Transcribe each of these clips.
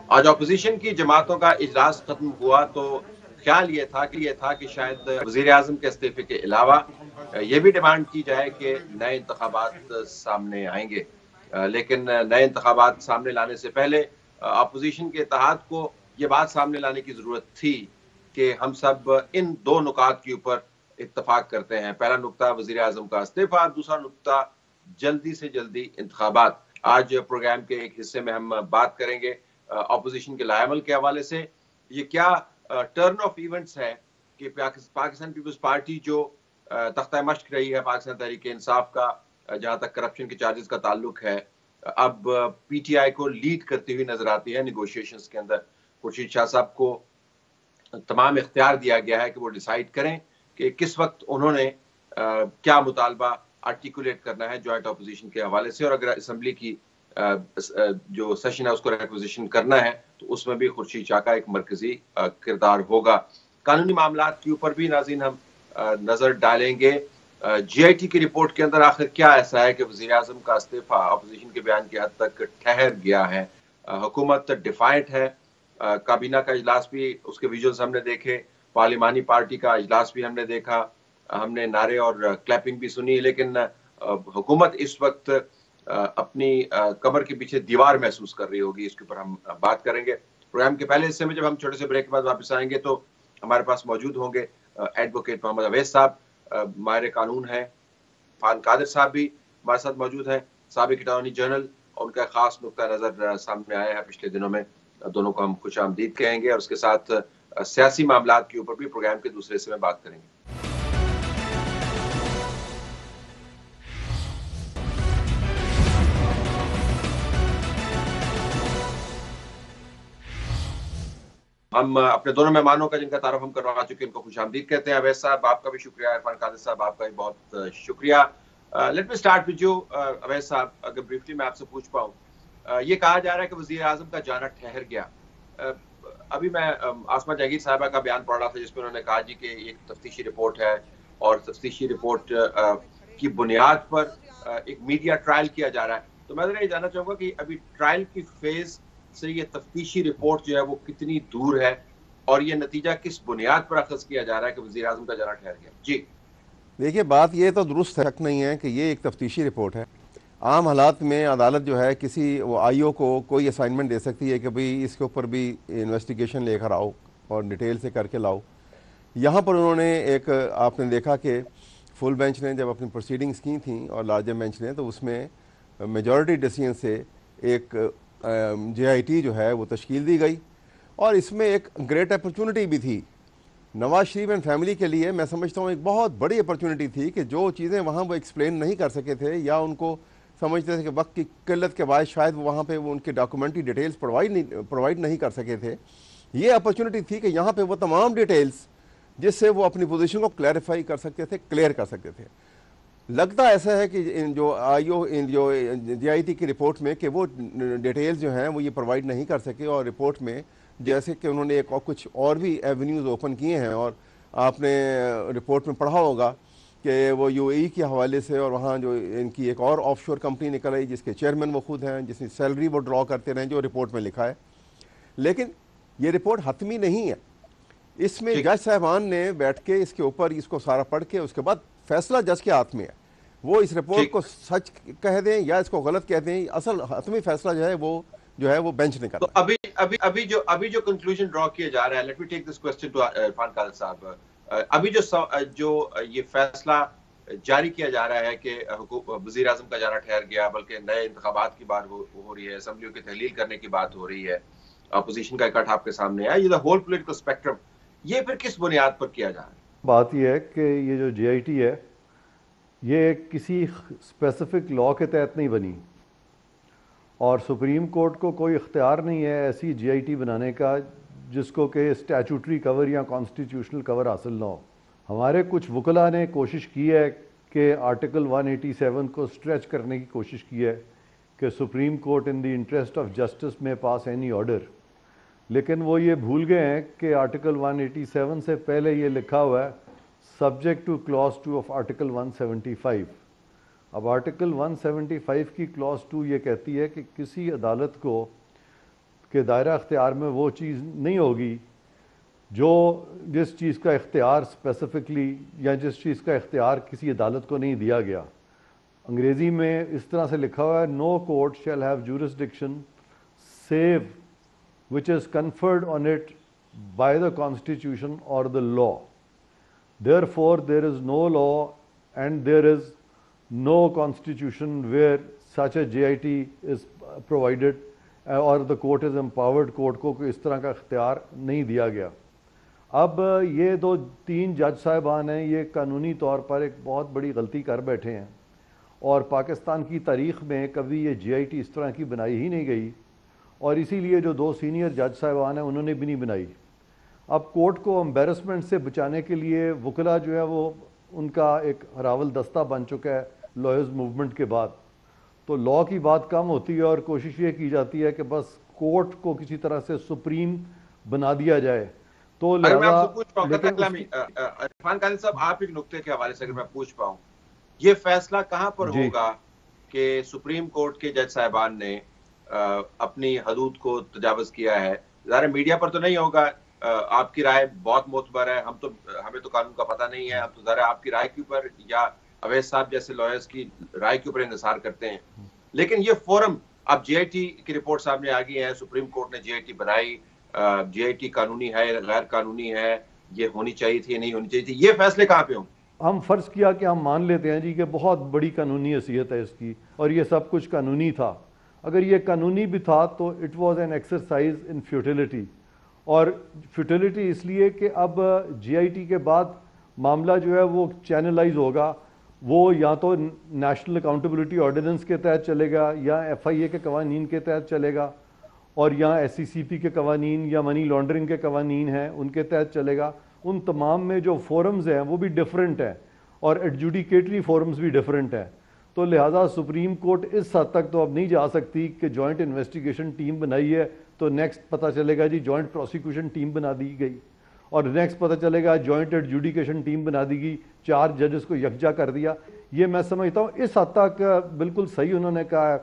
आज अपोजिशन की जमातों का इजलास खत्म हुआ तो ख्याल ये था कि शायद वजीर आजम के इस्तीफे के अलावा ये भी डिमांड की जाए कि नए इंतखाबात सामने आएंगे, लेकिन नए इंतखाबात सामने लाने से पहले अपोजिशन के इत्तेहाद को ये बात सामने लाने की जरूरत थी कि हम सब इन दो नुकात के ऊपर इत्तफाक करते हैं। पहला नुकता वजीर आजम का इस्तीफा, दूसरा नुकता जल्दी से जल्दी इंतखाबात। आज प्रोग्राम के एक हिस्से में हम बात करेंगे अपोजिशन के लाएमल के हवाले से। ये क्या टर्न ऑफ इवेंट्स है कि पाकिस्तान पीपल्स पार्टी जो तख्ता मश्क रही है पाकिस्तान तहरीक इंसाफ का, जहां तक करप्शन के चार्जेस का ताल्लुक है, अब पीटीआई को लीड करती हुई नजर आती है निगोशिएशंस के अंदर। खुर्शीद शाह साहब को तमाम इख्तियार दिया गया है कि वो डिसाइड करें कि किस वक्त उन्होंने क्या मुतालबा आर्टिकुलेट करना है जॉइंट अपोजिशन के हवाले से, और अगर असम्बली की जो सेशन है उसको रिक्विजिशन करना है तो उसमें भी खुर्शीद शाह का एक मरकजी किरदार होगा। कानूनी मामलात के ऊपर भी नाज़रीन हम नजर डालेंगे। जीआईटी की रिपोर्ट के अंदर आखिर क्या ऐसा है कि वज़ीर आज़म का इस्तीफा अपोजिशन के बयान की हद तक ठहर गया है, हुकूमत डिफाइंट है। काबीना का इजलास भी, उसके विजुअल्स हमने देखे, पार्लिमानी पार्टी का इजलास भी हमने देखा, हमने नारे और क्लैपिंग भी सुनी, लेकिन हुकूमत इस वक्त अपनी कमर के पीछे दीवार महसूस कर रही होगी। इसके ऊपर हम बात करेंगे। प्रोग्राम के पहले हिस्से में जब हम छोटे से ब्रेक के बाद वापस आएंगे तो हमारे पास मौजूद होंगे एडवोकेट मोहम्मद अवैस साहब, माहिर कानून है, फान कादिर साहब भी हमारे साथ मौजूद हैं, साबिक अटॉर्नी जनरल, और उनका खास नुक्ता नजर सामने आया है पिछले दिनों में। दोनों को हम खुश आमदीद कहेंगे और उसके साथ सियासी मामलात के ऊपर भी प्रोग्राम के दूसरे हिस्से में बात करेंगे। हम अपने दोनों मेहमानों का, जिनका तारुफ हम करवा चुके हैं, उनको खुशामदीद कहते हैं। अवैस साहब आपका भी शुक्रिया, इरफान कादिर साहब आपका भी बहुत शुक्रिया। Let me start with you Awais साहब, अगर ब्रीफली मैं आपसे पूछ पाऊँ, ये कहा जा रहा है कि वजीर आजम का जाना ठहर गया। अभी मैं आसमा जहांगीर साहबा का बयान पढ़ रहा था जिसमें उन्होंने कहा जी कि एक तफ्तीशी रिपोर्ट है और तफ्तीशी रिपोर्ट की बुनियाद पर एक मीडिया ट्रायल किया जा रहा है। तो मैं ये जानना चाहूंगा कि अभी ट्रायल की फेज से ये तफ्तीशी रिपोर्ट जो है वो कितनी दूर है और ये नतीजा किस बुनियाद पर अखज़ किया जा रहा है कि वज़ीर आज़म का जाना ठहर गया? जी देखिए, बात ये तो दुरुस्त शक नहीं है कि ये एक तफ्तीशी रिपोर्ट है। आम हालात में अदालत जो है किसी वो आईओ को कोई असाइनमेंट दे सकती है कि भाई इसके ऊपर भी इन्वेस्टिगेशन लेकर आओ और डिटेल से करके लाओ। यहाँ पर उन्होंने एक, आपने देखा कि फुल बेंच ने जब अपनी प्रोसीडिंग्स की थी और लार्जर बेंच ने, तो उसमें मेजॉरिटी डिसीजन से एक JIT जो है वो तश्कील दी गई और इसमें एक ग्रेट अपॉर्चुनिटी भी थी नवाज शरीफ एंड फैमिली के लिए। मैं समझता हूँ एक बहुत बड़ी अपॉर्चुनिटी थी कि जो चीज़ें वहाँ वो एक्सप्लेन नहीं कर सके थे या उनको समझते थे कि वक्त की किल्लत के बाद शायद वो वहाँ पे वो उनके डॉक्यूमेंट्री डिटेल्स प्रोवाइड नहीं कर सके थे। ये अपॉर्चुनिटी थी कि यहाँ पे वो तमाम डिटेल्स जिससे वो अपनी पोजीशन को क्लैरिफाई कर सकते थे, क्लियर कर सकते थे। लगता ऐसा है कि इन जो JIT की रिपोर्ट में कि वो डिटेल्स जो हैं वो ये प्रोवाइड नहीं कर सके, और रिपोर्ट में जैसे कि उन्होंने एक और कुछ और भी एवेन्यूज़ ओपन किए हैं, और आपने रिपोर्ट में पढ़ा होगा कि वो UAE के हवाले से, और वहाँ जो इनकी एक और ऑफशोर कंपनी निकल आई जिसके चेयरमैन वो खुद हैं, जिसकी सैलरी वो ड्रॉ करते रहे, जो रिपोर्ट में लिखा है। लेकिन ये रिपोर्ट हतमी नहीं है। इसमें जज साहबान ने बैठ के इसके ऊपर इसको सारा पढ़ के उसके बाद फैसला जज के हाथ में है। वो इस रिपोर्ट को सच कह दें या इसको गलत कह दें, असल हतमी फैसला जो है वो बेंच ने करना। तो अभी जो कंक्लूजन ड्रॉ किया जा रहा है, let me take this question to Irfan Qadir साहब। अभी जो ये फैसला जारी किया जा रहा है कि वजीर आजम का जाना ठहर गया, बल्कि नए इंतखाबात की बात हो रही है, असेंबलियों की तहलील करने की बात हो रही है, अपोजिशन का इकट्ठा आपके सामने है, ये द होल पॉलिटिकल स्पेक्ट्रम, ये फिर किस बुनियाद पर किया जा रहा है? बात यह है कि ये जो JIT है ये किसी स्पेसिफिक लॉ के तहत नहीं बनी और सुप्रीम कोर्ट को कोई इख्तियार नहीं है ऐसी JIT बनाने का जिसको कि स्टैचूटरी कवर या कॉन्स्टिट्यूशनल कवर हासिल ना हो। हमारे कुछ वकला ने कोशिश की है कि आर्टिकल 187 को स्ट्रेच करने की कोशिश की है कि supreme court in the interest of justice में पास एनी ऑर्डर, लेकिन वो ये भूल गए हैं कि आर्टिकल 187 से पहले ये लिखा हुआ है subject two clause 2 of article 175। अब आर्टिकल 175 की क्लॉज 2 ये कहती है कि किसी अदालत को के दायरा अख्तियार में वो चीज़ नहीं होगी जो जिस चीज़ का इख्तियार स्पेसिफिकली या जिस चीज़ का इख्तियार किसी अदालत को नहीं दिया गया। अंग्रेज़ी में इस तरह से लिखा हुआ है, no court shall have jurisdiction save which is conferred on it by the constitution or the law. Therefore, there is no law and there is no constitution where such a JIT is provided or the court is empowered, court को इस तरह का इख्तियार नहीं दिया गया। अब ये दो तीन जज साहिबान हैं, ये कानूनी तौर पर एक बहुत बड़ी गलती कर बैठे हैं और पाकिस्तान की तारीख़ में कभी ये JIT इस तरह की बनाई ही नहीं गई और इसीलिए जो दो सीनियर जज साहिबान हैं उन्होंने भी नहीं बनाई। अब कोर्ट को एम्बेरसमेंट से बचाने के लिए वकला जो है वो उनका एक हरावल दस्ता बन चुका है लॉयर्स मूवमेंट के बाद। तो लॉ की बात कम होती है और कोशिश ये की जाती है कि बस कोर्ट को किसी तरह से सुप्रीम बना दिया जाए। तो इरफान कादिर साहब, आप एक नुक्ते के हवाले से अगर मैं पूछ पाऊँ, ये फैसला कहाँ पर होगा कि सुप्रीम कोर्ट के जज साहिबान ने अपनी हदूद को तजावज किया है? ज़ाहिर मीडिया पर तो नहीं होगा, आपकी राय बहुत मोतबर है, हमें तो कानून का पता नहीं है, हम तो ज़रा आपकी राय के ऊपर या अवैध साहब जैसे लॉयर्स की राय के ऊपर इंतजार करते हैं। लेकिन ये फोरम अब JIT की रिपोर्ट सामने आ गई है, सुप्रीम कोर्ट ने JIT बनाई, JIT कानूनी है गैर कानूनी है, ये होनी चाहिए थी नहीं होनी चाहिए थी, ये फैसले कहाँ पे होंगे? हम फर्ज किया कि हम मान लेते हैं जी कि बहुत बड़ी कानूनी हैसियत है इसकी और ये सब कुछ कानूनी था। अगर ये कानूनी भी था तो it was an exercise in futility, और फ्यूटिलिटी इसलिए कि अब JIT के बाद मामला जो है वो चैनलाइज होगा, वो या तो नेशनल अकाउंटेबिलिटी ऑर्डिनेंस के तहत चलेगा या FIA के कवानीन के तहत चलेगा और या SCCP के कवानीन या मनी लॉन्ड्रिंग के कवानीन हैं उनके तहत चलेगा। उन तमाम में जो फोरम्स हैं वो भी डिफरेंट हैं और एडजुडिकेटरी फोरम्स भी डिफरेंट हैं। तो लिहाजा सुप्रीम कोर्ट इस हद तक तो अब नहीं जा सकती कि जॉइंट इन्वेस्टिगेशन टीम बनाई है तो नेक्स्ट पता चलेगा जी जॉइंट प्रोसिक्यूशन टीम बना दी गई और नेक्स्ट पता चलेगा जॉइंट एडजुडिकेशन टीम बना दी गई, 4 जजेस को यकजा कर दिया। ये मैं समझता हूँ इस हद तक बिल्कुल सही उन्होंने कहा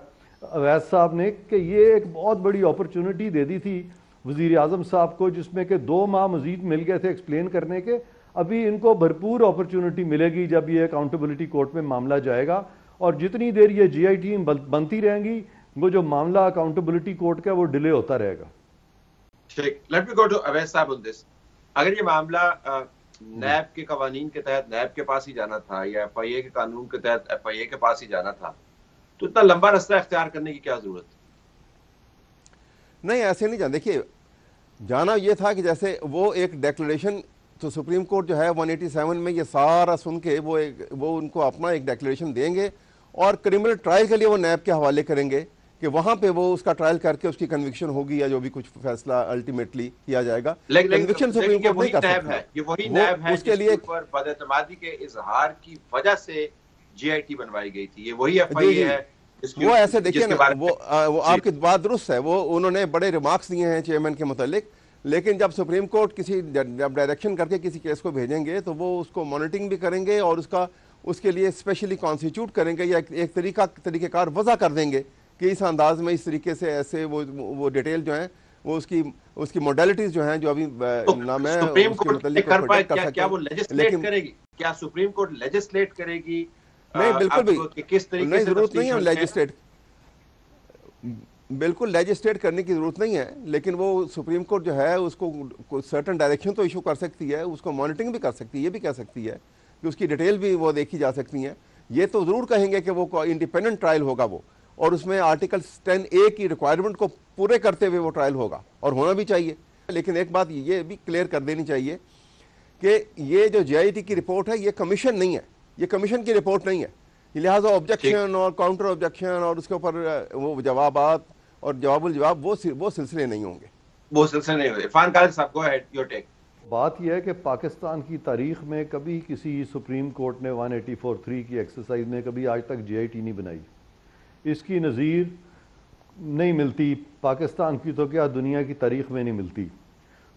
अवैध साहब ने कि ये एक बहुत बड़ी अपॉर्चुनिटी दे दी थी वज़ीर आज़म साहब को, जिसमें कि 2 माह मजीद मिल गए थे एक्सप्लेन करने के। अभी इनको भरपूर अपॉर्चुनिटी मिलेगी जब ये अकाउंटेबिलिटी कोर्ट में मामला जाएगा और जितनी देर ये JIT बनती रहेंगी वो जो मामला अकाउंटेबिलिटी कोर्ट का वो डिले होता रहेगा। ठीक, लेट मी गो टू अवैध साहब ऑन दिस। अगर ये मामला नैब के कवानीन के तहत नैब के पास ही जाना था या FIA के कानून के तहत FIA के पास ही जाना था तो इतना लंबा रास्ता इख्तियार करने की क्या जरूरत? नहीं, ऐसे नहीं जाना। देखिए, जाना ये था कि जैसे वो एक डिक्लेरेशन, तो सुप्रीम कोर्ट जो है 187 में ये सारा सुन के वो उनको अपना एक डिक्लेरेशन देंगे और क्रिमिनल ट्रायल के लिए वो नैब के हवाले करेंगे कि वहां पे वो उसका ट्रायल करके उसकी कन्विक्शन होगी या जो भी कुछ फैसला अल्टीमेटली किया जाएगा। कन्विक्शन सुप्रीम कोर्ट नहीं कर सकता। ये वही नैब है उसके लिए बदएतमादी के इजहार की वजह से JIT बनवाई गई थी। ये वही FIA है। वो ऐसे देखिए ना, वो आपकी बात दुरुस्त है, वो उन्होंने बड़े रिमार्क्स दिए हैं चेयरमैन के मुतालिक, लेकिन जब सुप्रीम कोर्ट किसी जब डायरेक्शन करके किसी केस को भेजेंगे तो वो उसको मॉनिटरिंग भी करेंगे और उसके लिए स्पेशली कॉन्स्टिट्यूट करेंगे या एक तरीक़ेकार वज़ा कर देंगे कि इस अंदाज में इस तरीके से ऐसे वो डिटेल जो है वो उसकी मोडेलिटीज जो हैं जो अभी नाम है सुप्रीम कोर्ट कर पाए क्या वो लेजिस्लेट करेगी? क्या सुप्रीम कोर्ट लेजिस्लेट करेगी? नहीं, बिल्कुल भी किस तरीके नहीं, जरूरत नहीं है लेजिस्लेट, बिल्कुल लेजिस्लेट करने की जरूरत नहीं है, लेकिन वो सुप्रीम कोर्ट जो है उसको सर्टेन डायरेक्शन तो इशू कर सकती है, उसको मॉनिटरिंग भी कर सकती है, ये भी कह सकती है कि उसकी डिटेल भी वो देखी जा सकती है। ये तो जरूर कहेंगे कि वो इंडिपेंडेंट ट्रायल होगा वो, और उसमें आर्टिकल 10A की रिक्वायरमेंट को पूरे करते हुए वो ट्रायल होगा और होना भी चाहिए। लेकिन एक बात ये भी क्लियर कर देनी चाहिए कि ये जो JIT की रिपोर्ट है ये कमीशन नहीं है, ये कमीशन की रिपोर्ट नहीं है, लिहाजा ऑब्जेक्शन और काउंटर ऑब्जेक्शन और उसके ऊपर वो जवाबात और जवाबुल जवाब वो सिलसिले नहीं होंगे, वो सिलसिले नहीं होंगे। इरफान कादिर साहब, गो अहेड, योर टेक। बात यह है कि पाकिस्तान की तारीख में कभी किसी सुप्रीम कोर्ट ने 184(3) की एक्सरसाइज में कभी आज तक JIT नहीं बनाई, इसकी नज़ीर नहीं मिलती पाकिस्तान की तो क्या दुनिया की तारीख में नहीं मिलती।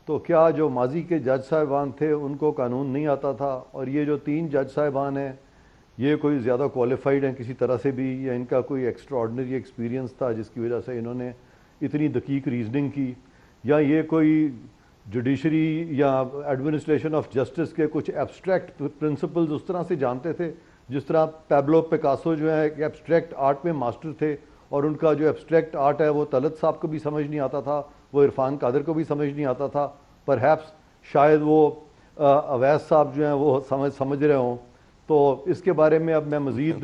तो क्या जो माजी के जज साहिबान थे उनको कानून नहीं आता था? और ये जो 3 जज साहिबान हैं ये कोई ज़्यादा क्वालिफाइड हैं किसी तरह से भी, या इनका कोई एक्स्ट्राऑर्डिनरी एक्सपीरियंस था जिसकी वजह से इन्होंने इतनी दकीक रीजनिंग की, या ये कोई जुडिशरी या एडमिनिस्ट्रेशन ऑफ जस्टिस के कुछ एब्स्ट्रैक्ट प्रिंसिपल्स उस तरह से जानते थे, जिस तरह पैब्लो पिकासो जो है एक एब्स्ट्रैक्ट आर्ट में मास्टर थे, और उनका जो एब्स्ट्रैक्ट आर्ट है वो तलत साहब को भी समझ नहीं आता था, वो इरफान कादर को भी समझ नहीं आता था। परहैप्स शायद वो अवैस साहब जो हैं वो समझ रहे हों। तो इसके बारे में अब मैं मज़ीद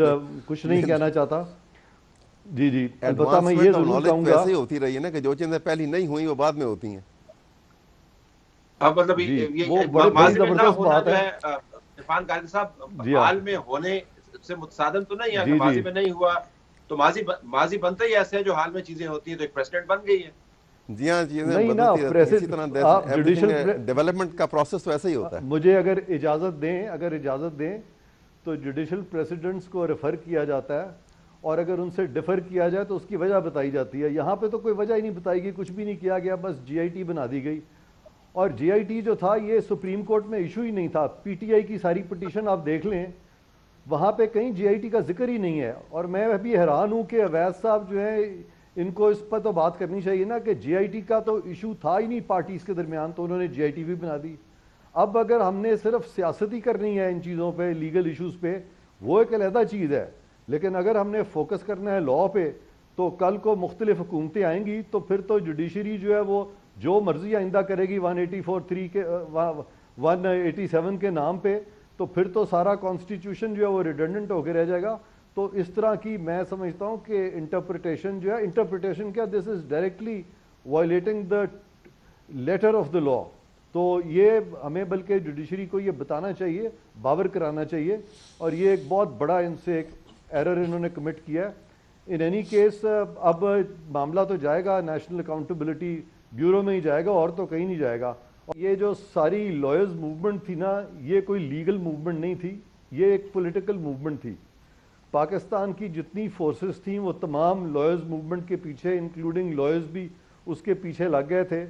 कुछ नहीं कहना चाहता। जी जी, अलबत्ता मैं ये ज़रूर कहूँगा, ऐसे ही होती रही है ना कि जो चीज़ें पहली नहीं हुई वो बाद में होती हैं। अब मतलब ये वो बड़ी ज़बरदस्त बात है। इरफान कादर साहब जी हाल में होने से मुतसादम तो नहीं है कि माजी में नहीं हुआ तो माजी बनता ही ऐसे है, जो हाल में चीजें होती हैं तो एक प्रेसिडेंट बन गई है। जी हाँ, चीजें नहीं ना, इसी तरह जुडिशल डेवलपमेंट का प्रोसेस तो ऐसे ही होता है। मुझे अगर इजाज़त दें तो जुडिशल प्रेसिडेंट्स को रेफ़र किया जाता है, और अगर उनसे डिफ़र किया जाए तो उसकी वजह बताई जाती है। यहाँ पे तो कोई वजह ही नहीं बताई गई, कुछ भी नहीं किया गया, बस GIT बना दी गई। और GIT जो था ये सुप्रीम कोर्ट में इशू ही नहीं था। PTI की सारी पिटीशन आप देख लें, वहाँ पे कहीं GIT का जिक्र ही नहीं है। और मैं अभी हैरान हूँ कि अवैस साहब जो है, इनको इस पर तो बात करनी चाहिए ना कि GIT का तो इशू था ही नहीं पार्टीज़ के दरमियान, तो उन्होंने GIT भी बना दी। अब अगर हमने सिर्फ सियासत ही करनी है इन चीज़ों पे, लीगल इश्यूज़ पे, वो एक अलहदा चीज़ है, लेकिन अगर हमने फोकस करना है लॉ पे, तो कल को मुख्तलिफ हुकूमतें आएंगी तो फिर तो जुडिशरी जो है वो जो मर्जी आइंदा करेगी 184(3) के 187 के नाम पे, तो फिर तो सारा कॉन्स्टिट्यूशन जो है वो रिडंडेंट होकर रह जाएगा। तो इस तरह की मैं समझता हूँ कि इंटरप्रिटेशन जो है, इंटरप्रिटेशन क्या, this is directly violating the letter of the law. तो ये हमें बल्कि जुडिशरी को ये बताना चाहिए, बावर कराना चाहिए, और ये एक बहुत बड़ा इनसे एक एरर इन्होंने कमिट किया है। इन एनी केस अब मामला तो जाएगा नेशनल अकाउंटेबिलिटी ब्यूरो में ही जाएगा, और तो कहीं नहीं जाएगा। और ये जो सारी लॉयर्स मूवमेंट थी ना, ये कोई लीगल मूवमेंट नहीं थी, ये एक पॉलिटिकल मूवमेंट थी। पाकिस्तान की जितनी फोर्सेस थी वो तमाम लॉयर्स मूवमेंट के पीछे, इंक्लूडिंग लॉयर्स भी उसके पीछे लग गए थे।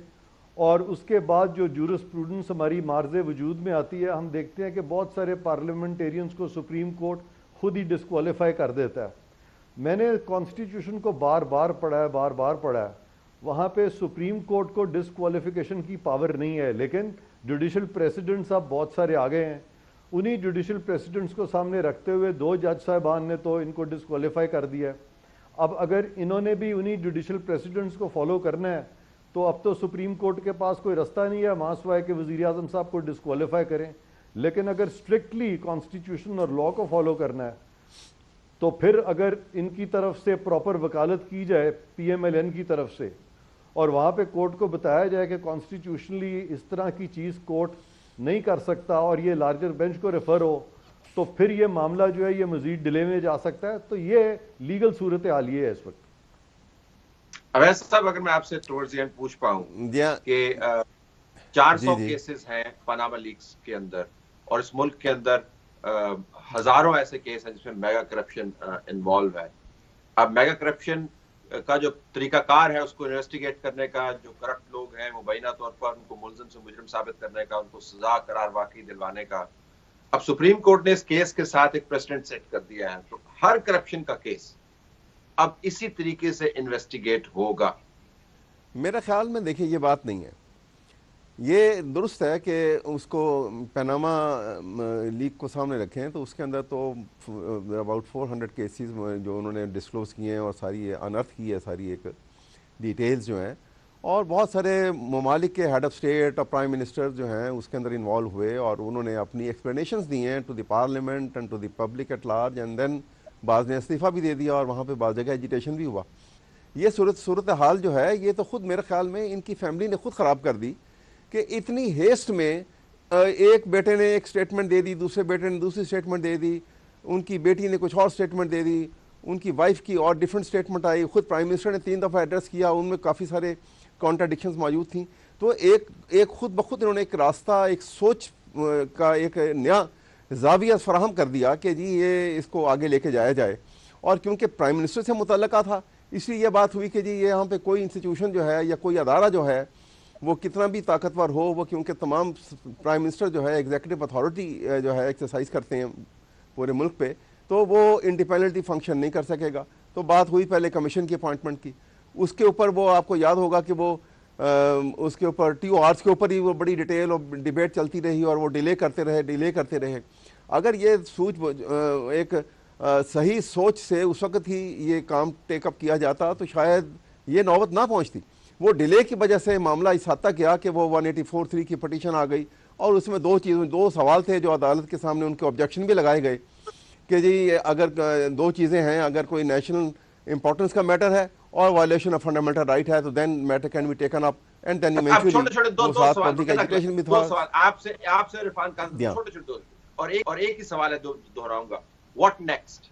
और उसके बाद जो जूरिस्प्रूडेंस हमारी मार्ज़े वजूद में आती है, हम देखते हैं कि बहुत सारे पार्लियामेंटेरियंस को सुप्रीम कोर्ट खुद ही डिस्क्वालीफाई कर देता है। मैंने कॉन्स्टिट्यूशन को बार बार पढ़ा है, वहाँ पे सुप्रीम कोर्ट को डिस्क्वालिफिकेशन की पावर नहीं है, लेकिन जुडिशल प्रेसिडेंट्स अब बहुत सारे आ गए हैं। उन्हीं जुडिशल प्रेसिडेंट्स को सामने रखते हुए 2 जज साहिबान ने तो इनको डिस्क्वालीफाई कर दिया है। अब अगर इन्होंने भी उन्हीं जुडिशल प्रेसिडेंट्स को फॉलो करना है तो अब तो सुप्रीम कोर्ट के पास कोई रास्ता नहीं है वहाँ सिवाय कि वज़ीर आज़म साहब को डिस्क्वालीफाई करें। लेकिन अगर स्ट्रिक्टली कॉन्स्टिट्यूशन और लॉ को फॉलो करना है तो फिर अगर इनकी तरफ से प्रॉपर वकालत की जाए PMLN की तरफ से, और वहाँ पे कोर्ट को बताया जाए कि कॉन्स्टिट्यूशनली इस तरह की चीज़ कोर्ट नहीं कर सकता और ये लार्जर बेंच को रेफर हो, तो फिर ये मामला जो है ये मजीद डिले में जा सकता है। तो ये लीगल सूरत हाल ये है इस वक्त। अवैस साहब, अगर मैं आपसे टुवर्ड्स द एंड पूछ पाऊं कि 400 केसेस हैं पनामा लीक्स के अंदर, और इस मुल्क के अंदर हजारों ऐसे केस हैं जिसमें मेगा करप्शन इन्वॉल्व है। अब मेगा करप्शन का जो तरीकाकार है उसको इन्वेस्टिगेट करने का, जो करप्ट लोग हैं मुबैना तौर पर उनको मुल्ज़िम से मुजरिम साबित करने का, उनको सजा करार वाकई दिलवाने का, अब सुप्रीम कोर्ट ने इस केस के साथ एक प्रेसिडेंट सेट कर दिया है। तो हर करप्शन का केस अब इसी तरीके से इन्वेस्टिगेट होगा। मेरा ख्याल में देखिए ये बात नहीं है, ये दुरुस्त है कि उसको पनामा लीक को सामने रखें तो उसके अंदर तो अबाउट 400 केसेस जो उन्होंने डिस्क्लोज़ किए हैं और सारी अनर्थ की है सारी एक डिटेल्स जो हैं, और बहुत सारे ममालिक के हेड ऑफ स्टेट और प्राइम मिनिस्टर जो हैं उसके अंदर इन्वॉल्व हुए और उन्होंने अपनी एक्सप्लेनेशंस दी हैं to the parliament and to the public at large, and then बाज़ ने इस्तीफ़ा भी दे दिया और वहाँ पे बाज़ जगह एजिटेशन भी हुआ। ये सूरत हाल जो है ये तो खुद मेरे ख्याल में इनकी फैमिली ने खुद ख़राब कर दी कि इतनी हेस्ट में एक बेटे ने एक स्टेटमेंट दे दी, दूसरे बेटे ने दूसरी स्टेटमेंट दे दी, उनकी बेटी ने कुछ और स्टेटमेंट दे दी, उनकी वाइफ की और डिफरेंट स्टेटमेंट आई, खुद प्राइम मिनिस्टर ने 3 दफ़ा एड्रेस किया, उनमें काफ़ी सारे कॉन्ट्राडिक्शंस मौजूद थी। तो एक खुद ब खुद इन्होंने एक रास्ता, एक सोच का एक नया ज़ाविया फराहम कर दिया कि जी ये इसको आगे लेके जाया जाए। और क्योंकि प्राइम मिनिस्टर से मुतल्लका था इसलिए यह बात हुई कि जी ये यहाँ पे कोई इंस्टीट्यूशन जो है या कोई अदारा जो है वो कितना भी ताकतवर हो, वो क्योंकि तमाम प्राइम मिनिस्टर जो है एग्जीक्यूटिव अथॉरिटी जो है एक्सरसाइज करते हैं पूरे मुल्क पे, तो वो इंडिपेंडेंटली फंक्शन नहीं कर सकेगा। तो बात हुई पहले कमीशन की अपॉइंटमेंट की, उसके ऊपर वो आपको याद होगा कि वो उसके ऊपर TORs के ऊपर ही वो बड़ी डिटेल और डिबेट चलती रही और वो डिले करते रहे। अगर ये एक सही सोच से उस वक्त ही ये काम टेकअप किया जाता तो शायद ये नौबत ना पहुंचती। वो डिले की वजह से मामला इस हद तक गया कि वो 184(3) की पटिशन आ गई और उसमें दो सवाल थे जो अदालत के सामने उनके ऑब्जेक्शन भी लगाए गए कि जी अगर दो चीज़ें हैं, अगर कोई नेशनल इंपॉर्टेंस का मैटर है और वायलेशन ऑफ फंडामेंटल राइट है तो then matter can be taken up and then छोटे-छोटे दो सवाल एजुकेशन भी था। सवाल आपसे इरफान कादिर, छोटे-छोटे और एक ही सवाल है दोहराऊंगा, व्हाट नेक्स्ट?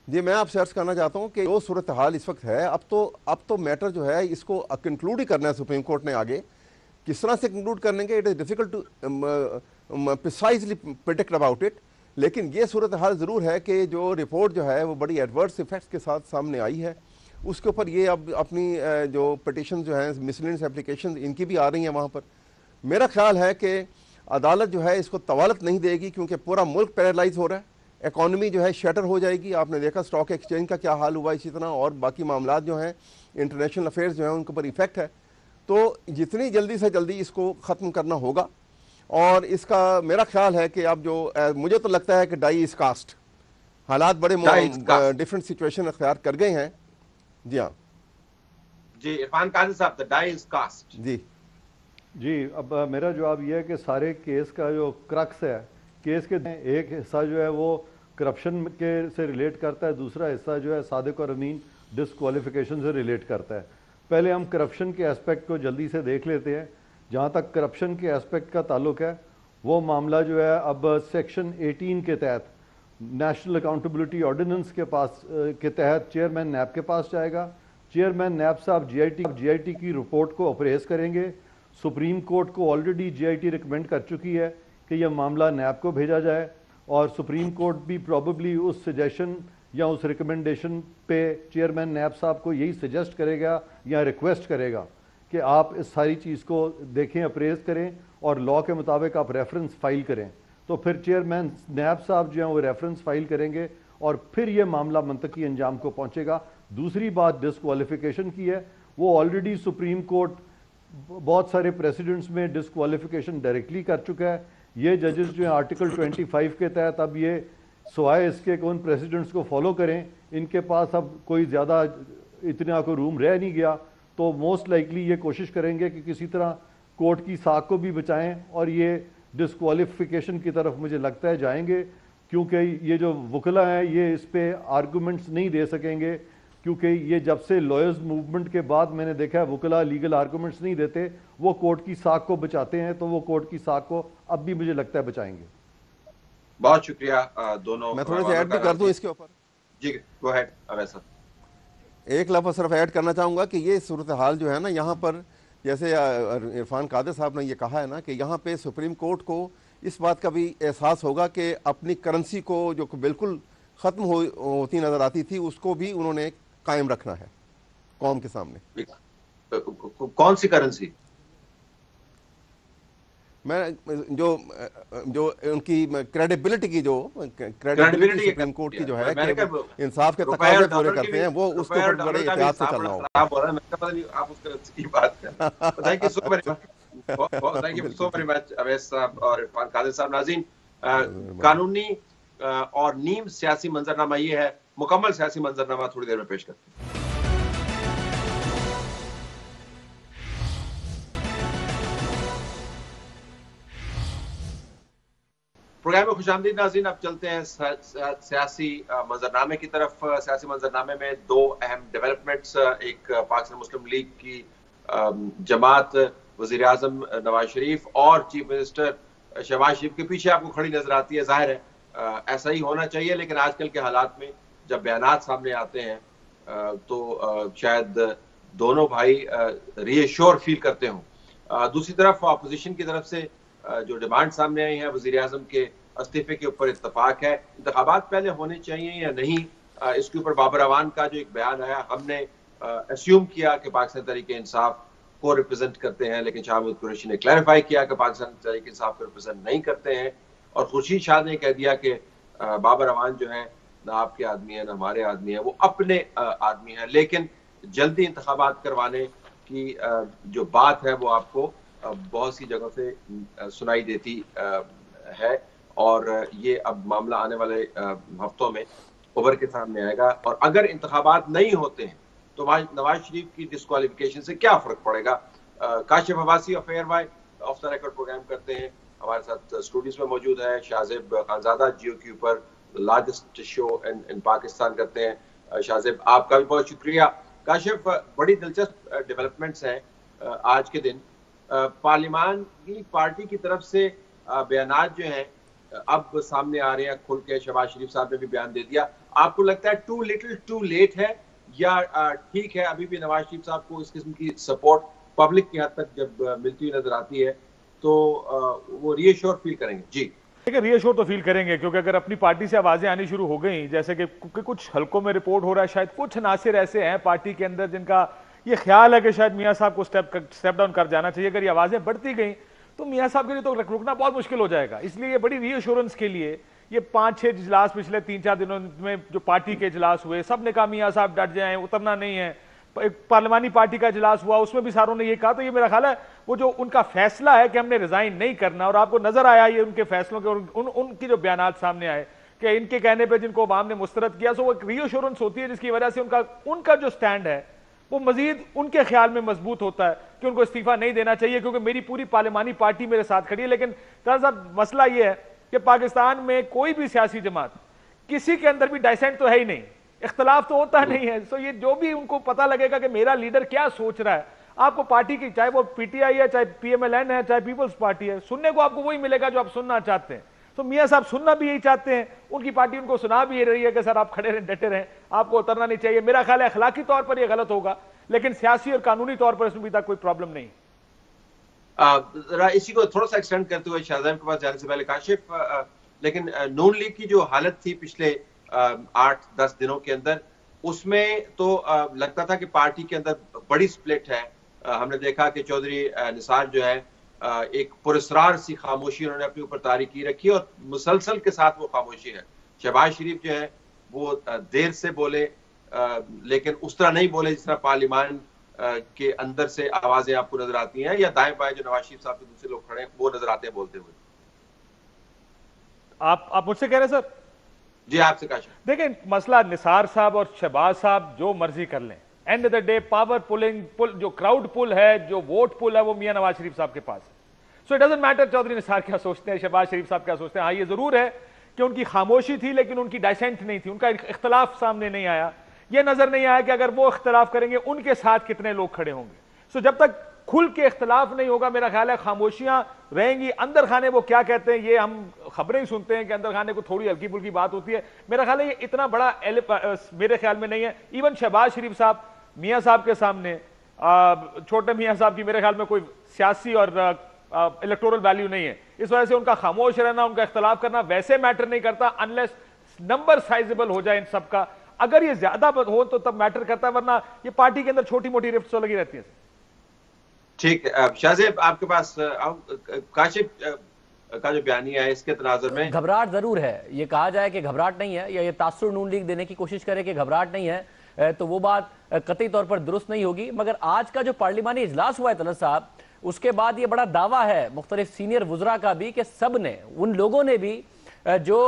जी मैं आपसे अर्ज करना चाहता हूँ कि जो सूरत हाल इस वक्त है, अब तो मैटर जो है इसको कंक्लूड ही करना है सुप्रीम कोर्ट ने। आगे किस तरह से कंक्लूड करने के, it is difficult to precisely predict about it, लेकिन ये सूरत हाल ज़रूर है कि जो रिपोर्ट जो है वो बड़ी एडवर्स इफेक्ट्स के साथ सामने आई है। उसके ऊपर ये अब अपनी जो पटिशन जो है मिसलेनियस एप्लीकेशन इनकी भी आ रही हैं वहाँ पर। मेरा ख्याल है कि अदालत जो है इसको तवालत नहीं देगी क्योंकि पूरा मुल्क पैरालाइज हो रहा है, इकॉनमी जो है शटर हो जाएगी। आपने देखा स्टॉक एक्सचेंज का क्या हाल हुआ इसी तरह, और बाकी मामला जो हैं इंटरनेशनल अफेयर्स जो हैं उनके ऊपर इफेक्ट है। तो जितनी जल्दी से जल्दी इसको ख़त्म करना होगा। और इसका मेरा ख्याल है कि अब जो मुझे तो लगता है कि डाई इज कास्ट, हालात बड़े डिफरेंट सिचुएशन अख्तियार कर गए हैं। जी हाँ जी, इरफान कादिर साहब, द डाई इज कास्ट। जी अब मेरा जवाब यह है कि सारे केस का जो क्रक्स है, केस के एक हिस्सा जो है वो करप्शन के से रिलेट करता है, दूसरा हिस्सा जो है सादिक और अमीन डिसक्वालिफिकेशन से रिलेट करता है। पहले हम करप्शन के एस्पेक्ट को जल्दी से देख लेते हैं। जहाँ तक करप्शन के एस्पेक्ट का ताल्लुक है, वो मामला जो है अब सेक्शन 18 के तहत नेशनल अकाउंटेबिलिटी ऑर्डिनेंस के तहत चेयरमैन नैब के पास जाएगा। चेयरमैन नैब साहब GIT की रिपोर्ट को अप्रेज करेंगे। सुप्रीम कोर्ट को ऑलरेडी GIT रिकमेंड कर चुकी है कि यह मामला नैब को भेजा जाए, और सुप्रीम कोर्ट भी प्रॉबेबली उस सजेशन या उस रिकमेंडेशन पे चेयरमैन नैब साहब को यही सजेस्ट करेगा या रिक्वेस्ट करेगा कि आप इस सारी चीज़ को देखें, अप्रेज करें और लॉ के मुताबिक आप रेफरेंस फाइल करें। तो फिर चेयरमैन नैब साहब जो हैं वो रेफरेंस फाइल करेंगे और फिर ये मामला मंतकी अंजाम को पहुंचेगा। दूसरी बात डिसक्वालिफिकेशन की है, वो ऑलरेडी सुप्रीम कोर्ट बहुत सारे प्रेसिडेंट्स में डिसक्वालिफिकेशन डायरेक्टली कर चुका है। ये जजेस जो हैं आर्टिकल 25 के तहत अब ये सवाए इसके कि उन प्रेसिडेंट्स को फॉलो करें, इनके पास अब कोई ज़्यादा इतना कोई रूम रह नहीं गया। तो मोस्ट लाइकली ये कोशिश करेंगे कि किसी तरह कोर्ट की साख को भी बचाएं और ये डिसक्वालिफिकेशन की तरफ मुझे लगता है जाएंगे, क्योंकि ये जो वकला हैं ये इस पे आर्गूमेंट्स नहीं दे सकेंगे, क्योंकि ये जब से लॉयर्स मूवमेंट के बाद मैंने देखा है वकला लीगल आर्गूमेंट्स नहीं देते, वो कोर्ट की साख को बचाते हैं। तो वो कोर्ट की साख को अब भी मुझे लगता है बचाएंगे। बहुत शुक्रिया दोनों। मैं थोड़ा सा ऐड भी कर दूं इसके ऊपर। जी गो अहेड अवैस साहब। एक लफ्ज़ सिर्फ ऐड करना चाहूँगा कि ये सूरत हाल जो है ना, यहाँ पर जैसे इरफान कादिर साहब ने ये कहा है ना कि यहाँ पे सुप्रीम कोर्ट को इस बात का भी एहसास होगा कि अपनी करेंसी को जो बिल्कुल ख़त्म होती नज़र आती थी उसको भी उन्होंने कायम रखना है कौम के सामने। कौन सी करेंसी? मैं जो उनकी क्रेडिबिलिटी की जो क्रेडिबिलिटी सुप्रीम कोर्ट की जो है कि इंसाफ के तकाज़े पूरे करते हैं, वो उसके ऊपर बड़े एहतियात से चलना होगा। आप बोल रहे हैं, मैं पता नहीं आप उस करेंसी की बात कर रहे हैं। Thank you so very much Awais साहब और इरफान कादिर साहब। नाज़रीन, कानूनी और नीम सियासी मंजरनामा ये है, मुकम्मल सियासी मंजरनामा थोड़ी देर में पेश करते हैं। प्रोग्राम में खुशामदीद नाज़रीन। अब चलते हैं सियासी मंजरनामे की तरफ। सियासी मंजरनामे में दो अहम डेवलपमेंट्स, एक पाकिस्तान मुस्लिम लीग की जमात वज़ीर आज़म नवाज शरीफ और चीफ मिनिस्टर शहबाज शरीफ के पीछे आपको खड़ी नजर आती है। जाहिर है ऐसा ही होना चाहिए, लेकिन आजकल के हालात में जब बयानात सामने आते हैं तो शायद दोनों भाई रीएश्योर फील करते हों। दूसरी तरफ अपोजिशन की तरफ से जो डिमांड सामने आई है, वज़ीर आज़म के इस्तीफे के ऊपर इत्तफाक है। इंतखाबात पहले होने चाहिए या नहीं, इसके ऊपर बाबर अवान का जो एक बयान आया, हमने अस्यूम किया कि पाकिस्तान तहरीक इंसाफ को रिप्रेजेंट करते हैं, लेकिन शाह महमूद कुरैशी ने क्लैरिफाई किया कि पाकिस्तान तहरीक इंसाफ को रिप्रेजेंट नहीं करते हैं। और खुर्शीद शाह ने कह दिया कि बाबर अवान जो है ना आपके आदमी है ना हमारे आदमी है, वो अपने आदमी है। लेकिन जल्दी इंतखाबात करवाने की जो बात है वो आपको बहुत सी जगह से सुनाई देती है, और ये अब मामला आने वाले हफ्तों में उभर के सामने आएगा। और अगर इंतखाबात नहीं होते हैं तो नवाज शरीफ की डिस्क्वालिफिकेशन से क्या फर्क पड़ेगा। काशिफ अब्बासी अफेयर वाई ऑफ द रिकॉर्ड प्रोग्राम करते हैं, हमारे साथ स्टूडियोज में मौजूद है। शाहजेब खानजादा जियो के ऊपर लार्जेस्ट शो इन पाकिस्तान करते हैं। शाहजेब, आपका भी बहुत शुक्रिया। काशिफ, बड़ी दिलचस्प डेवलपमेंट्स हैं आज के दिन। पार्लिमान की पार्टी की तरफ से बयानात जो हैं अब सामने आ रहे हैं खुल के। शहबाज शरीफ साहब ने भी बयान दे दिया। आपको लगता है टू लिटिल टू लेट है, या ठीक है अभी भी नवाज शरीफ साहब को इस किस्म की सपोर्ट पब्लिक की हद तक जब मिलती हुई नजर आती है तो वो रीअश्योर फील करेंगे? जी देखिए, रीअश्योर तो फील करेंगे, क्योंकि अगर अपनी पार्टी से आवाजें आनी शुरू हो गई, जैसे कि कुछ हलकों में रिपोर्ट हो रहा है, शायद कुछ नासिर ऐसे हैं पार्टी के अंदर जिनका ये ख्याल है कि शायद मियां साहब को स्टेप डाउन कर जाना चाहिए। अगर ये आवाजें बढ़ती गई तो मियां साहब के लिए तो रुकना बहुत मुश्किल हो जाएगा। इसलिए ये बड़ी रीअश्योरेंस के लिए ये 5-6 इजलास पिछले 3-4 दिनों में जो पार्टी के इजलास हुए, सब ने कहा मियां साहब डट जाएं, उतरना नहीं है। एक पार्लिमानी पार्टी का इजलास हुआ, उसमें भी सारों ने ये कहा। तो ये मेरा ख्याल है वो जो उनका फैसला है कि हमने रिजाइन नहीं करना, और आपको नजर आया ये उनके फैसलों के और उनकी जो बयानात सामने आए कि इनके कहने पे जिनको अवाम ने मुस्तरद किया, सो वो एक रीअश्योरेंस होती है जिसकी वजह से उनका जो स्टैंड है वो मजीद उनके ख्याल में मजबूत होता है कि उनको इस्तीफा नहीं देना चाहिए, क्योंकि मेरी पूरी पार्लिमानी पार्टी मेरे साथ खड़ी है। लेकिन साहब मसला ये है कि पाकिस्तान में कोई भी सियासी जमात किसी के अंदर भी डाइसेंट तो है ही नहीं, इख्तलाफ तो होता नहीं है। सो ये जो भी उनको पता लगेगा कि मेरा लीडर क्या सोच रहा है, आपको पार्टी की, चाहे वो पीटीआई है, चाहे पीएमएलएन है, चाहे पीपल्स पार्टी है, सुनने को आपको वही मिलेगा जो आप सुनना चाहते हैं। तो मियां साहब सुनना भी यही चाहते हैं, उनकी पार्टी उनको सुना भी रही है कि सर आप खड़े रहें, डटे रहें, आपको उतरना नहीं चाहिए। मेरा ख्याल है अखलाकी तौर पर यह गलत होगा, लेकिन सियासी और कानूनी तौर पर इसमें भी तक कोई प्रॉब्लम नहीं। इसी को थोड़ा सा एक्सटेंड करते हुए शाहजाद के पास जाने से पहले काशिफ, लेकिन नून लीग की जो हालत थी पिछले 8-10 दिनों के अंदर, उसमें तो लगता था कि पार्टी के अंदर बड़ी स्प्लिट है। हमने देखा कि चौधरी निसार जो है एक पुरस्रार सी खामोशी उन्होंने अपने ऊपर तारी की रखी, और मुसलसल के साथ वो खामोशी है। शहबाज शरीफ जो है वो देर से बोले, लेकिन उस तरह नहीं बोले जिस तरह पार्लियामान के अंदर से आवाजें आपको नजर आती हैं, या दाएं बाएं जो नवाज शरीफ साहब के दूसरे लोग खड़े हैं वो नजर आते हैं बोलते हुए। आप मुझसे कह रहे हैं सर? जी आपसे कहा। देखें, मसला निसार साहब और शहबाज साहब जो मर्जी कर लें, end of the day power pull जो क्राउड पुल है, जो वोट पुल है, वो मियां नवाज शरीफ साहब के पास है। So it doesn't matter Chaudhry Nisar क्या सोचते हैं, शहबाज शरीफ साहब क्या सोचते हैं। हाँ, ये जरूर है कि उनकी खामोशी थी, लेकिन उनकी डाइसेंट नहीं थी, उनका इख्तलाफ सामने नहीं आया। यह नजर नहीं आया कि अगर वो इख्तलाफ करेंगे उनके साथ कितने लोग खड़े होंगे। सो जब तक खुल के इख्तलाफ नहीं होगा, मेरा ख्याल है खामोशियां रहेंगी। अंदर खाने वो क्या कहते हैं, ये हम खबरें ही सुनते हैं कि अंदर खाने को थोड़ी हल्की फुल्की बात होती है। मेरा ख्याल है ये इतना बड़ा मेरे ख्याल में नहीं है। इवन शहबाज शरीफ साहब मियां साहब के सामने, छोटे मियां साहब की मेरे ख्याल में कोई सियासी और इलेक्टोरल वैल्यू नहीं है। इस वजह से उनका खामोश रहना, उनका इख्तलाफ करना वैसे मैटर नहीं करता, अनलेस नंबर साइजेबल हो जाए इन सबका। अगर ये ज्यादा हो तो तब मैटर करता है, वरना ये पार्टी के अंदर छोटी मोटी रिफ्ट तो लगी रहती है। ठीक है, शाहजेब आपके पास काशिफ का जो बयानिया है इसके तनाजुर में घबराहट जरूर है। ये कहा जाए कि घबराहट नहीं है, या ये तासुर नून लीग देने की कोशिश करे कि घबराहट नहीं है, तो वो बात कतई तौर पर दुरुस्त नहीं होगी। मगर आज का जो पार्लिमानी इजलास हुआ है तलत साहब, उसके बाद ये बड़ा दावा है मुख्तलिफ सीनियर वुज़रा का भी कि सब ने, उन लोगों ने भी जो